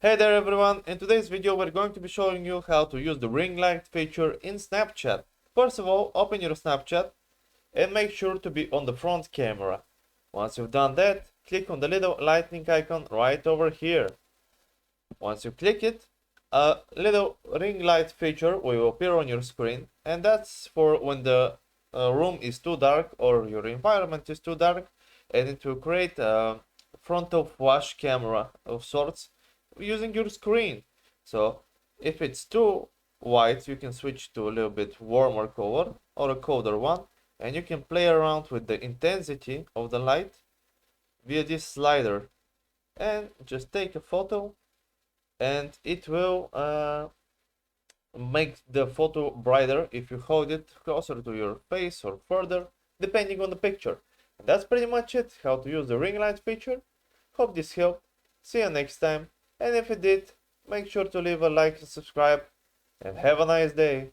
Hey there everyone, in today's video we're going to be showing you how to use the ring light feature in Snapchat. First of all, open your Snapchat and make sure to be on the front camera. Once you've done that, click on the little lightning icon right over here. Once you click it, a little ring light feature will appear on your screen, and that's for when the room is too dark or your environment is too dark, and it will create a frontal flash camera of sorts using your screen. So if it's too white, you can switch to a little bit warmer color or a colder one, and you can play around with the intensity of the light via this slider and just take a photo, and it will make the photo brighter if you hold it closer to your face or further, depending on the picture. And that's pretty much it, how to use the ring light feature. Hope this helped. See you next time, and if it did, make sure to leave a like and subscribe, and have a nice day.